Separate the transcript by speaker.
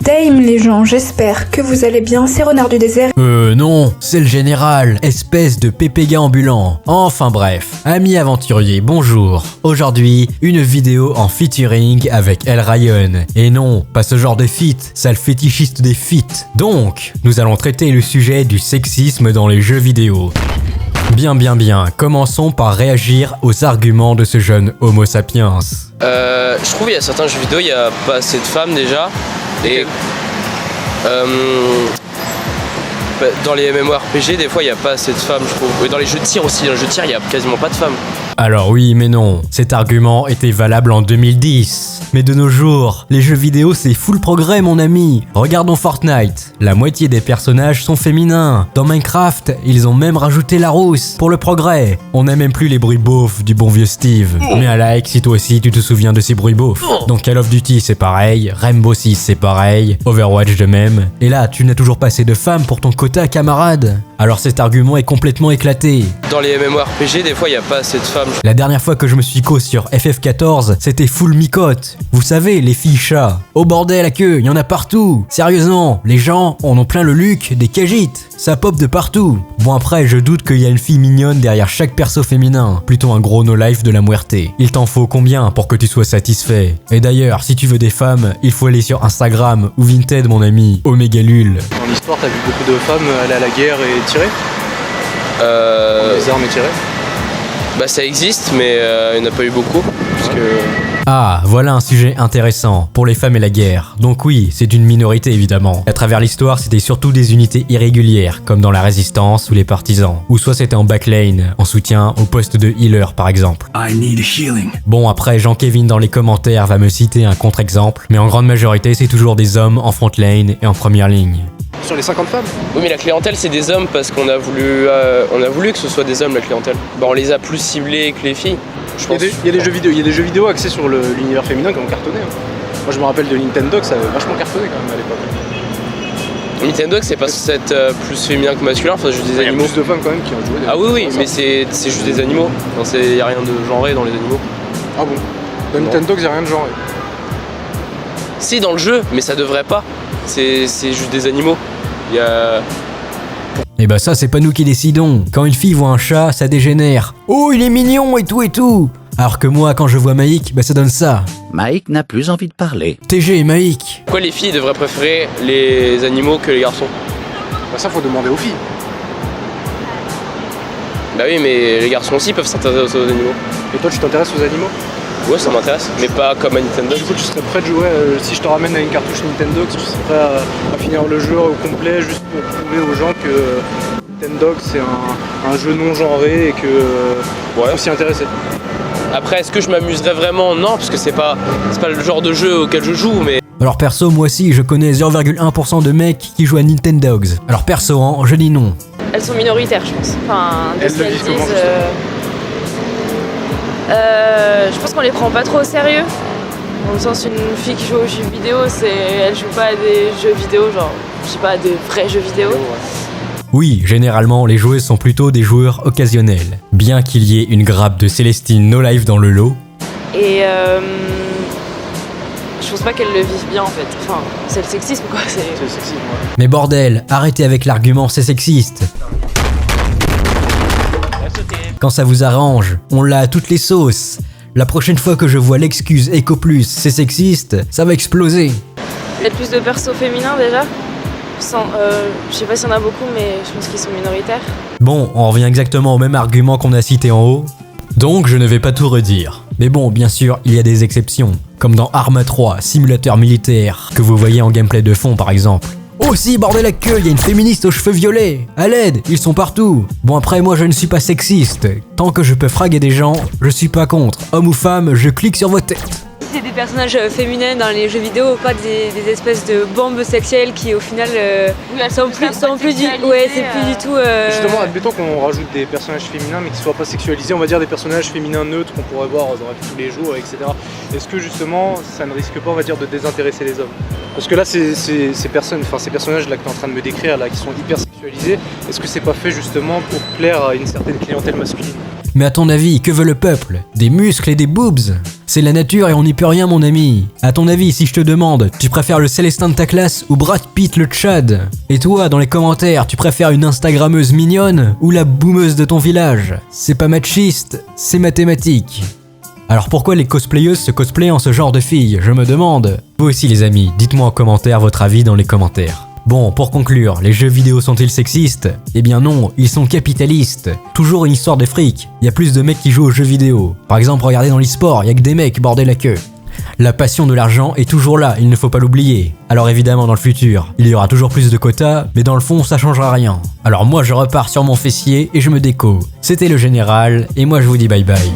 Speaker 1: Dame les gens, j'espère que vous allez bien, c'est Renard du désert.
Speaker 2: Non, c'est le général, espèce de pépéga ambulant. Enfin bref, amis aventuriers, bonjour. Aujourd'hui, une vidéo en featuring avec El Ryan. Et non, pas ce genre de feat, sale fétichiste des feats. Donc, nous allons traiter le sujet du sexisme dans les jeux vidéo. Bien, commençons par réagir aux arguments de ce jeune Homo sapiens.
Speaker 3: Je trouve qu'il y a certains jeux vidéo, il n'y a pas assez de femmes déjà. Et dans les MMORPG, des fois, il n'y a pas assez de femmes, je trouve. Et dans les jeux de tir aussi, dans les jeux de tir, il n'y a quasiment pas de femmes.
Speaker 2: Alors oui, mais non, cet argument était valable en 2010. Mais de nos jours, les jeux vidéo c'est full progrès mon ami. Regardons Fortnite, la moitié des personnages sont féminins. Dans Minecraft, ils ont même rajouté la rousse pour le progrès. On n'a même plus les bruits beaufs du bon vieux Steve. Mais un like si toi aussi tu te souviens de ces bruits beaufs. Donc Call of Duty c'est pareil, Rainbow Six c'est pareil, Overwatch de même. Et là, tu n'as toujours pas assez de femmes pour ton quota camarade. Alors cet argument est complètement éclaté.
Speaker 3: Dans les MMORPG, des fois, il n'y a pas assez de femmes.
Speaker 2: La dernière fois que je me suis co sur FF14, c'était full micote. Vous savez, les filles chats. Oh bordel à queue, y en a partout. Sérieusement, les gens en ont plein le luc des cagites. Ça pop de partout. Bon après, je doute qu'il y a une fille mignonne derrière chaque perso féminin. Plutôt un gros no-life de la muerte. Il t'en faut combien pour que tu sois satisfait? Et d'ailleurs, si tu veux des femmes, il faut aller sur Instagram ou Vinted mon ami. Omega Lul.
Speaker 4: Dans l'histoire, t'as vu beaucoup de femmes aller à la guerre et tirer? Les armes et tirer?
Speaker 3: Bah ça existe, mais il n'y en a pas eu beaucoup. Parce que...
Speaker 2: Ah, voilà un sujet intéressant, pour les femmes et la guerre. Donc oui, c'est une minorité évidemment. À travers l'histoire, c'était surtout des unités irrégulières, comme dans la résistance ou les partisans. Ou soit c'était en backlane, en soutien au poste de healer par exemple.
Speaker 5: I need a healing.
Speaker 2: Bon après, Jean-Kevin dans les commentaires va me citer un contre-exemple, mais en grande majorité c'est toujours des hommes en front lane et en première ligne.
Speaker 4: Sur les 50 femmes?
Speaker 3: Oui, mais la clientèle, c'est des hommes parce qu'on a voulu que ce soit des hommes, la clientèle. Bah on les a plus ciblés que les filles.
Speaker 4: Il y a des jeux vidéo axés sur l'univers féminin qui ont cartonné. Moi je me rappelle de Nintendo, ça avait vachement cartonné quand même à l'époque.
Speaker 3: Nintendo, c'est pas censé être plus féminin que masculin, enfin juste des animaux.
Speaker 4: Il y a plus de femmes quand même qui ont joué.
Speaker 3: Ah oui, mais c'est juste des animaux. Il n'y a rien de genré dans les animaux.
Speaker 4: Ah bon? Dans Nintendo, il n'y a rien de genré.
Speaker 3: Si, dans le jeu, mais ça devrait pas. C'est juste des animaux. Il y a...
Speaker 2: Et bah ça c'est pas nous qui décidons. Quand une fille voit un chat, ça dégénère. Oh il est mignon et tout. Alors que moi quand je vois Maïk, bah ça donne ça.
Speaker 5: Mike n'a plus envie de parler.
Speaker 2: TG Maïk.
Speaker 3: Pourquoi les filles devraient préférer les animaux que les garçons?
Speaker 4: Bah ça faut demander aux filles.
Speaker 3: Bah oui, mais les garçons aussi peuvent s'intéresser aux animaux.
Speaker 4: Et toi tu t'intéresses aux animaux?
Speaker 3: Ouais, ça m'intéresse, mais pas comme à Nintendo.
Speaker 4: Du coup tu serais prêt de jouer, si je te ramène à une cartouche Nintendo, tu serais prêt à finir le jeu au complet juste pour prouver aux gens que Nintendo c'est un jeu non genré et que faut s'y intéresser.
Speaker 3: Après, est-ce que je m'amuserais vraiment? Non, parce que c'est pas le genre de jeu auquel je joue, mais...
Speaker 2: Alors perso, moi aussi, je connais 0,1% de mecs qui jouent à Nintendogs. Alors perso, hein, je dis non.
Speaker 6: Elles sont minoritaires, je pense. Enfin, de ce qu'elles disent... je pense qu'on les prend pas trop au sérieux. Dans le sens, une fille qui joue aux jeux vidéo, elle joue pas à des jeux vidéo, genre, je sais pas, à des vrais jeux vidéo.
Speaker 2: Oui, généralement, les joueuses sont plutôt des joueurs occasionnels. Bien qu'il y ait une grappe de Célestine No Life dans le lot.
Speaker 6: Et je pense pas qu'elles le vivent bien en fait. Enfin, c'est le sexisme quoi. C'est
Speaker 4: le sexisme, ouais.
Speaker 2: Mais bordel, arrêtez avec l'argument c'est sexiste. Quand ça vous arrange, on l'a à toutes les sauces. La prochaine fois que je vois l'excuse Eco Plus, c'est sexiste, ça va exploser.
Speaker 6: Il y a plus de persos féminins déjà. Je sais pas s'il y en a beaucoup, mais je pense qu'ils sont minoritaires.
Speaker 2: Bon, on revient exactement au même argument qu'on a cité en haut. Donc je ne vais pas tout redire. Mais bon, bien sûr, il y a des exceptions. Comme dans Arma 3, simulateur militaire, que vous voyez en gameplay de fond par exemple. Aussi, bordel à queue, il y a une féministe aux cheveux violets. À l'aide, ils sont partout. Bon après, moi je ne suis pas sexiste. Tant que je peux fraguer des gens, je suis pas contre. Homme ou femme, je clique sur vos têtes.
Speaker 7: C'est des personnages féminins dans les jeux vidéo, pas des espèces de bombes sexuelles qui au final sont plus du tout...
Speaker 4: Justement, admettons qu'on rajoute des personnages féminins mais qui soient pas sexualisés, on va dire des personnages féminins neutres qu'on pourrait voir dans la vie de tous les jours, etc. Est-ce que justement ça ne risque pas, on va dire, de désintéresser les hommes? Parce que là, ces personnages-là que tu es en train de me décrire, là, qui sont hyper sexualisés, est-ce que c'est pas fait justement pour plaire à une certaine clientèle masculine?
Speaker 2: Mais à ton avis, que veut le peuple? Des muscles et des boobs? C'est la nature et on n'y peut rien mon ami. À ton avis, si je te demande, tu préfères le Célestin de ta classe ou Brad Pitt le Tchad? Et toi, dans les commentaires, tu préfères une Instagrammeuse mignonne ou la boumeuse de ton village? C'est pas machiste, c'est mathématique. Alors pourquoi les cosplayeuses se cosplayent en ce genre de filles, je me demande. Vous aussi les amis, dites-moi en commentaire votre avis dans les commentaires. Bon, pour conclure, les jeux vidéo sont-ils sexistes? Eh bien non, ils sont capitalistes. Toujours une histoire de fric. Il y a plus de mecs qui jouent aux jeux vidéo. Par exemple, regardez dans l'e-sport, il y a que des mecs, bordel la queue. La passion de l'argent est toujours là, il ne faut pas l'oublier. Alors évidemment dans le futur, il y aura toujours plus de quotas, mais dans le fond ça changera rien. Alors moi je repars sur mon fessier et je me déco. C'était le général, et moi je vous dis bye bye.